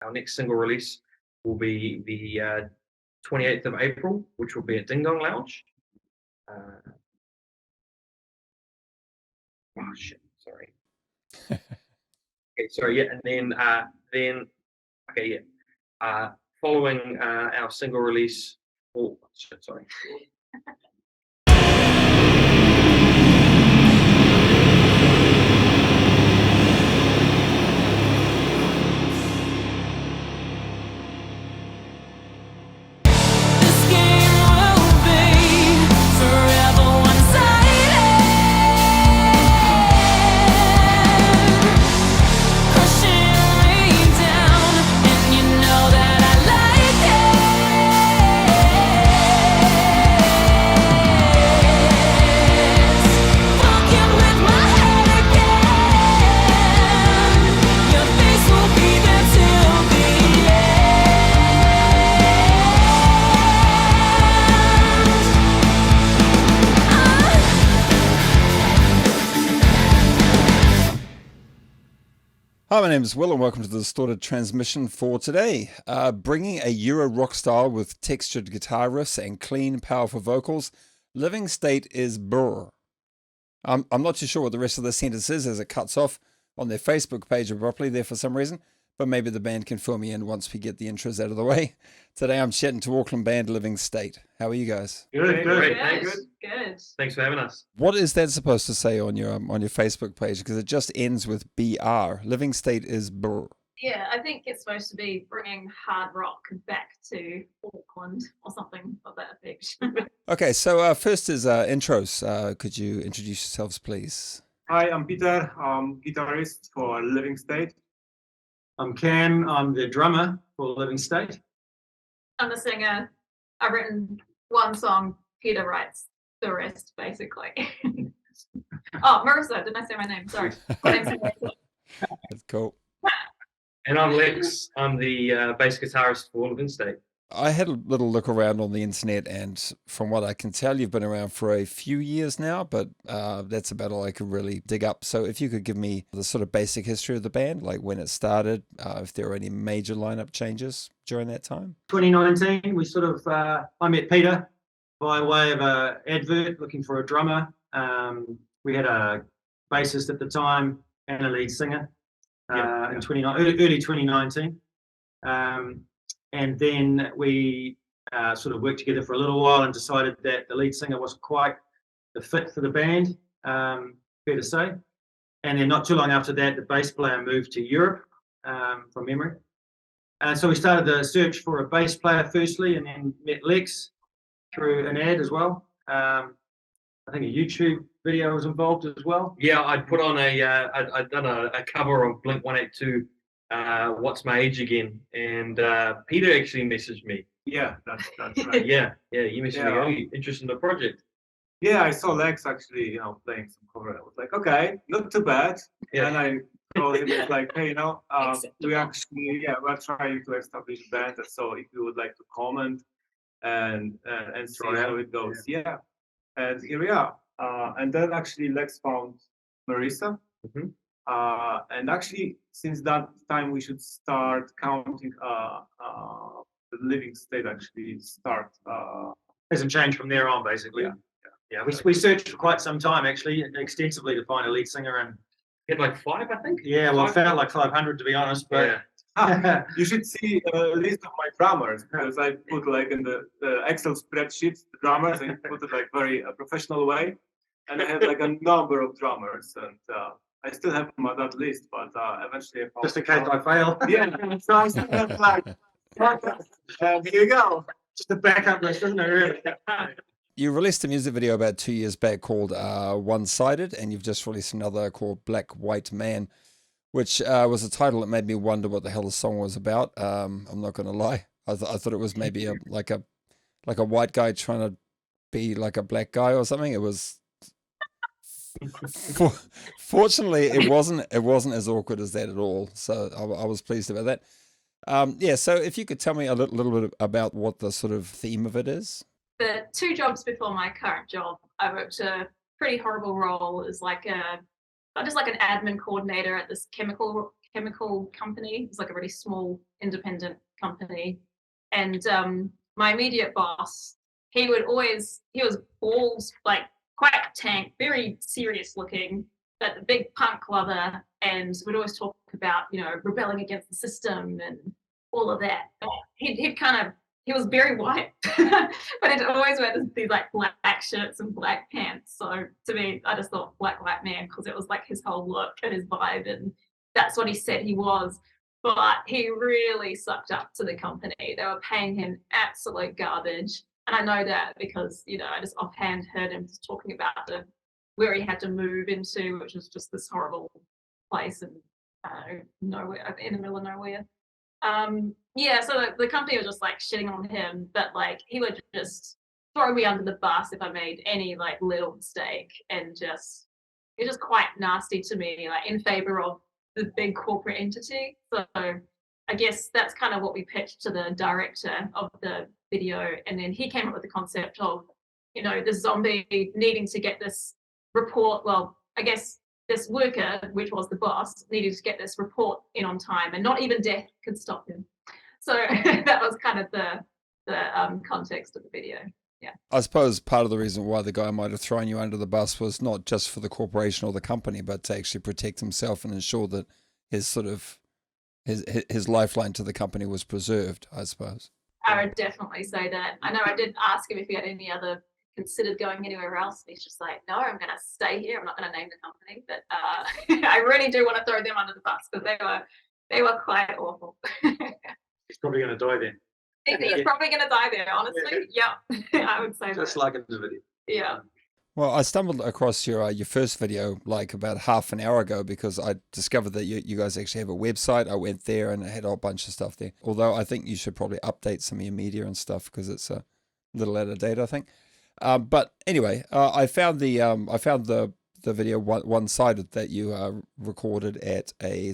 Our next single release will be the 28th of April, which will be at Ding Dong Lounge. Oh shit! Sorry. Okay, sorry. Yeah, and then okay, yeah. Following our single release. Oh shit! Sorry. Hi, my name is Will and welcome to the Distorted Transmission for today. Bringing a Euro rock style with textured guitar riffs and clean, powerful vocals, Living State is brr. I'm not too sure what the rest of the sentence is as it cuts off on their Facebook page abruptly there for some reason, but maybe the band can fill me in once we get the intros out of the way. Today I'm chatting to Auckland band Living State. How are you guys? Good. Good. Thanks for having us. What is that supposed to say on your Facebook page? Because it just ends with BR. Living State is brr. Yeah, I think it's supposed to be bringing hard rock back to Auckland or something of that effect. Okay, so first is intros. Could you introduce yourselves, please? Hi, I'm Peter. I'm guitarist for Living State. I'm Cam. I'm the drummer for Living State. I'm the singer. I've written one song. Peter writes the rest, basically. Oh, Marissa, didn't I say my name? Sorry. My name's Marissa. That's cool. And I'm Lex. I'm the bass guitarist for Living State. I had a little look around on the internet, and from what I can tell, you've been around for a few years now, but that's about all I could really dig up. So if you could give me the sort of basic history of the band, like when it started, if there were any major lineup changes during that time. 2019, we sort of, I met Peter by way of an advert looking for a drummer. We had a bassist at the time and a lead singer in early 2019. And then we sort of worked together for a little while and decided that the lead singer wasn't quite the fit for the band, fair to say. And then not too long after that, the bass player moved to Europe from memory. And so we started the search for a bass player firstly, and then met Lex through an ad as well. I think a YouTube video was involved as well. Yeah, I'd put on I'd done a cover of Blink 182. What's My Age Again? And Peter actually messaged me. Yeah, that's right. Yeah, you messaged me. Oh, you interested in the project? Yeah, I saw Lex actually, playing some cover. I was like, okay, not too bad. Yeah. And I told him, like, hey, we actually, we're trying to establish a band. So if you would like to comment and see how it goes. Yeah. And here we are. And then actually Lex found Marissa. Mm-hmm. And actually, since that time, we should start counting the Living State actually start. Hasn't changed from there on, basically. Yeah. We searched for quite some time, actually, extensively to find a lead singer. And You had like 5, I think? yeah, well, I felt like 500 to be honest. But Yeah. You should see a list of my drummers, because I put like in the Excel spreadsheet the drummers, and put it like very professional way. And I have like a number of drummers, and I still have them on that list, but eventually I found just in case I fail. Yeah, so I still have like, here you go. Just a backup list, isn't it, really? You released a music video about 2 years back called One Sided, and you've just released another called Black White Man, which was a title that made me wonder what the hell the song was about. I'm not going to lie. I thought it was maybe like a white guy trying to be like a black guy or something. It was... Fortunately, it wasn't as awkward as that at all. So I was pleased about that. So if you could tell me a little bit about what the sort of theme of it is. The 2 jobs before my current job, I worked a pretty horrible role as like an admin coordinator at this chemical chemical company. It was like a really small independent company. And my immediate boss, he was bald, like quite tank, very serious looking, but a big punk lover, and would always talk about, rebelling against the system and all of that. But he was very white, but it always wear these like black shirts and black pants. So to me, I just thought black white man, because it was like his whole look and his vibe, and that's what he said he was. But he really sucked up to the company. They were paying him absolute garbage. And I know that because, I just offhand heard him just talking about where he had to move into, which was just this horrible place in nowhere, in the middle of nowhere. So the company was just like shitting on him, but like he would just throw me under the bus if I made any like little mistake, and it was just quite nasty to me, like in favor of the big corporate entity. So I guess that's kind of what we pitched to the director of the video, and then he came up with the concept of, the zombie needing to get this report. Well, I guess this worker, which was the boss, needed to get this report in on time, and not even death could stop him. So that was kind of the context of the video. Yeah. I suppose part of the reason why the guy might have thrown you under the bus was not just for the corporation or the company, but to actually protect himself and ensure that his lifeline to the company was preserved, I suppose. I would definitely say that. I know I did ask him if he had any other considered going anywhere else. He's just like, no, I'm going to stay here. I'm not going to name the company, but I really do want to throw them under the bus, because they were quite awful. He's probably going to die then. He's probably going to die there, honestly. Yeah, I would say Just that. like in the video. Yeah. Well, I stumbled across your first video like about half an hour ago, because I discovered that you guys actually have a website. I went there and it had a whole bunch of stuff there. Although I think you should probably update some of your media and stuff, because it's a little out of date, I think. But anyway, I found the video one-sided that you recorded at a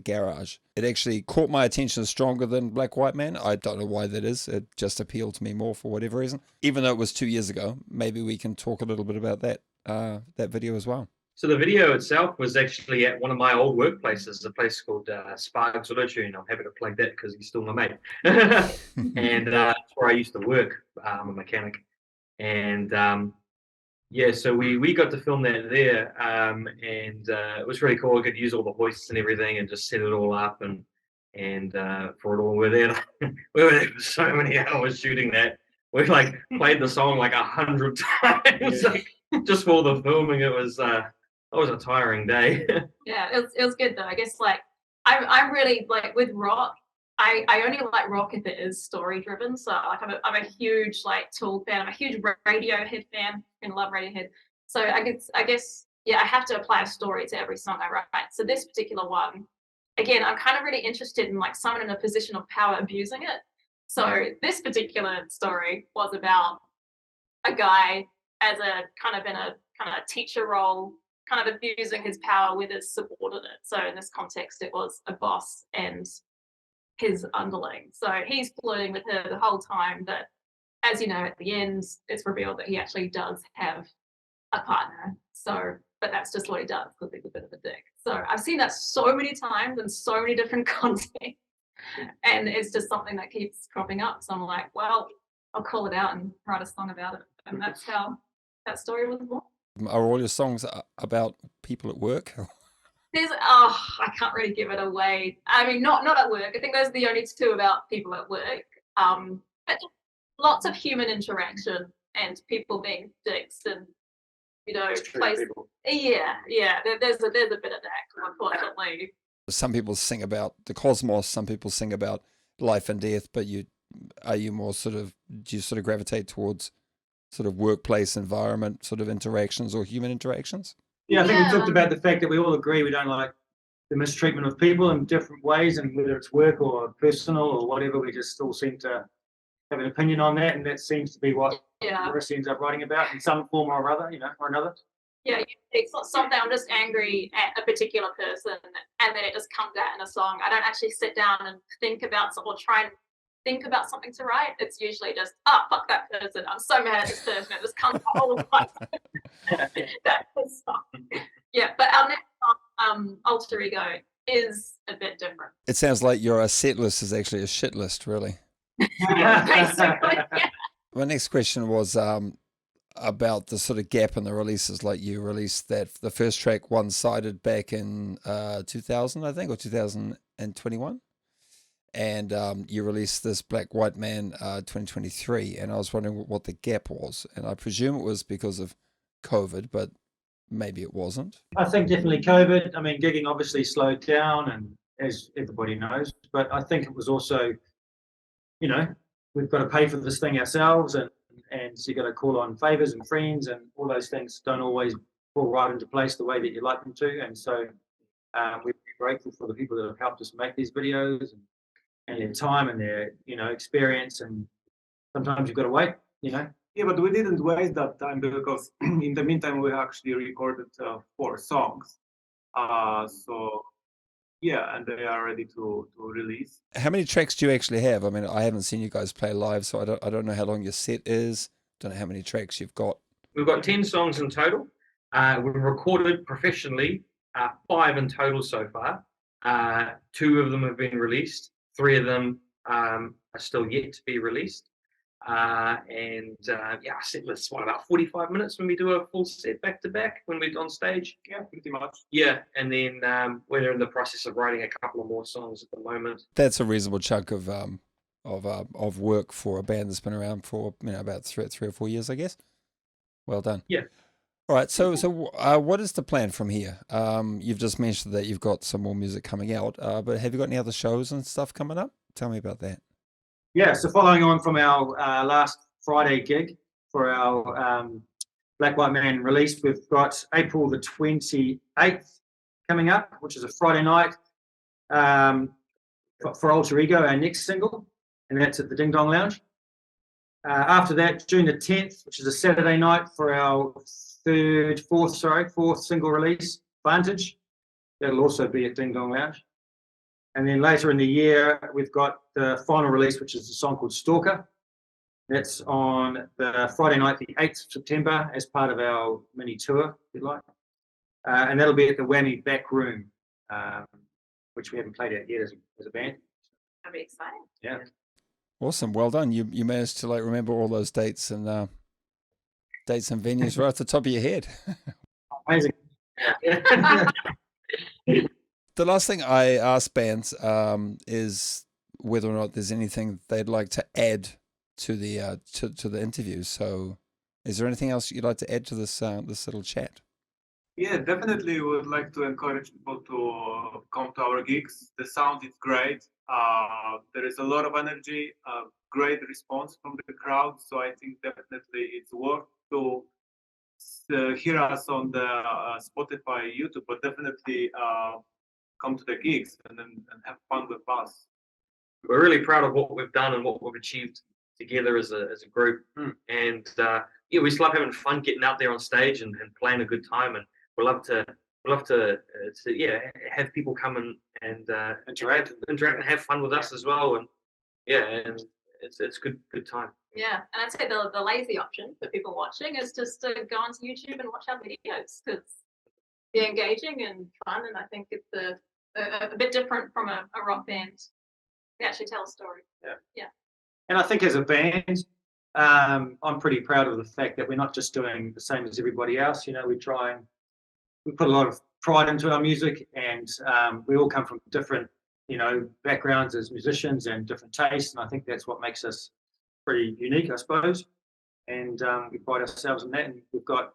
garage. It actually caught my attention stronger than Black White Man. I don't know why that is. It just appealed to me more for whatever reason. Even though it was 2 years ago, maybe we can talk a little bit about that video as well. So the video itself was actually at one of my old workplaces, a place called Sparks Auto-Tune. I'm happy to plug that because he's still my mate. And that's where I used to work. I'm a mechanic. And so we got to film that there, and it was really cool. I could use all the hoists and everything and just set it all up, and for it all. We were there for so many hours shooting that. We like played the song like 100 times, like, just for the filming. It was a tiring day. Yeah, it was good though. I guess like I'm really like with rock. I only like rock if it is story driven. So like I'm a huge like Tool fan. I'm a huge Radiohead fan, and love Radiohead. So I guess I have to apply a story to every song I write. So this particular one, again, I'm kind of really interested in like someone in a position of power abusing it. So this particular story was about a guy as a kind of in a kind of teacher role, kind of abusing his power with his subordinate. So in this context, it was a boss and his underling. So he's flirting with her the whole time, but as you know, at the end, it's revealed that he actually does have a partner. So, but that's just what he does because he's a bit of a dick. So I've seen that so many times in so many different contexts, and it's just something that keeps cropping up. So I'm like, well, I'll call it out and write a song about it. And that's how that story was born. Are all your songs about people at work? I can't really give it away. I mean, not at work. I think those are the only two about people at work. But lots of human interaction and people being dicks and place. Yeah. There's a bit of that, unfortunately. Some people sing about the cosmos. Some people sing about life and death. But do you sort of gravitate towards sort of workplace environment sort of interactions or human interactions? Yeah, I think we talked about the fact that we all agree we don't like the mistreatment of people in different ways, and whether it's work or personal or whatever, we just all seem to have an opinion on that, and that seems to be what the rest ends up writing about in some form or other, or another. Yeah, it's not something I'm just angry at a particular person, and then it just comes out in a song. I don't actually sit down and think about or try and think about something to write. It's usually just, fuck that person. I'm so mad at this person. It just comes out all the time. That's the song. Yeah, but our next song, Alter Ego, is a bit different. It sounds like your set list is actually a shit list, really. Basically, yeah. My next question was about the sort of gap in the releases. Like you released the first track one-sided back in 2000, I think, or 2021. And you released this Black White Man 2023, and I was wondering what the gap was, and I presume it was because of COVID, but maybe it wasn't. I think definitely COVID. I mean, gigging obviously slowed down, and as everybody knows, but I think it was also, you know, we've got to pay for this thing ourselves, and so you got to call on favors and friends, and all those things don't always fall right into place the way that you like them to, and so we're grateful for the people that have helped us make these videos and their time and their, you know, experience, and sometimes you've got to wait, you know. Yeah, but we didn't waste that time because in the meantime we actually recorded 4 songs. So yeah, and they are ready to release. How many tracks do you actually have? I mean, I haven't seen you guys play live, so I don't know how long your set is. Don't know how many tracks you've got. We've got 10 songs in total. We've recorded professionally 5 in total so far. 2 of them have been released. 3 of them are still yet to be released. Yeah, our set list's about 45 minutes when we do a full set back to back when we're on stage. Yeah, pretty much. Yeah, and then we're in the process of writing a couple of more songs at the moment. That's a reasonable chunk of work for a band that's been around for, you know, about 3 or 4 years, I guess. Well done. Yeah. All right. So what is the plan from here? You've just mentioned that you've got some more music coming out, but have you got any other shows and stuff coming up? Tell me about that. Yeah, so following on from our last Friday gig for our Black White Man release, we've got April the 28th coming up, which is a Friday night for Alter Ego, our next single, and that's at the Ding Dong Lounge. After that, June the 10th, which is a Saturday night for our fourth single release, Vantage. That'll also be at Ding Dong Lounge. And then later in the year, we've got the final release, which is a song called Stalker. That's on the Friday night, the 8th of September, as part of our mini tour, if you like. And that'll be at the Whammy Back Room, which we haven't played out yet as a band. That'd be exciting. Yeah. Awesome. Well done. You managed to remember all those dates and venues right off the top of your head. Amazing. The last thing I ask bands is whether or not there's anything they'd like to add to the to the interviews. So, is there anything else you'd like to add to this this little chat? Yeah, definitely we would like to encourage people to come to our gigs. The sound is great. There is a lot of energy, great response from the crowd. So I think definitely it's worth to hear us on the Spotify, YouTube, but definitely come to the gigs and have fun with us. We're really proud of what we've done and what we've achieved together as a group. And yeah, we just love having fun, getting out there on stage and playing a good time. And we love to yeah, have people come and interact and have fun with us as well. And yeah, and it's good time. Yeah, and I'd say the lazy option for people watching is just to go onto YouTube and watch our videos because they're engaging and fun, and I think it's a bit different from a rock band. They actually tell a story. Yeah. And I think as a band, I'm pretty proud of the fact that we're not just doing the same as everybody else. You know, we put a lot of pride into our music, and we all come from different, you know, backgrounds as musicians and different tastes, and I think that's what makes us pretty unique, I suppose. And we pride ourselves in that, and we've got,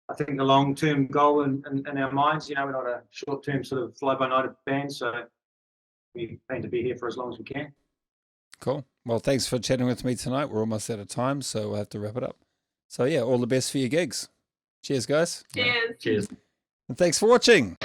I think, a long-term goal in our minds. You know, we're not a short-term sort of fly-by-night band, so we plan to be here for as long as we can. Cool. Well, thanks for chatting with me tonight. We're almost out of time, so we'll have to wrap it up. So yeah, all the best for your gigs. Cheers, guys. Cheers. Cheers. And thanks for watching.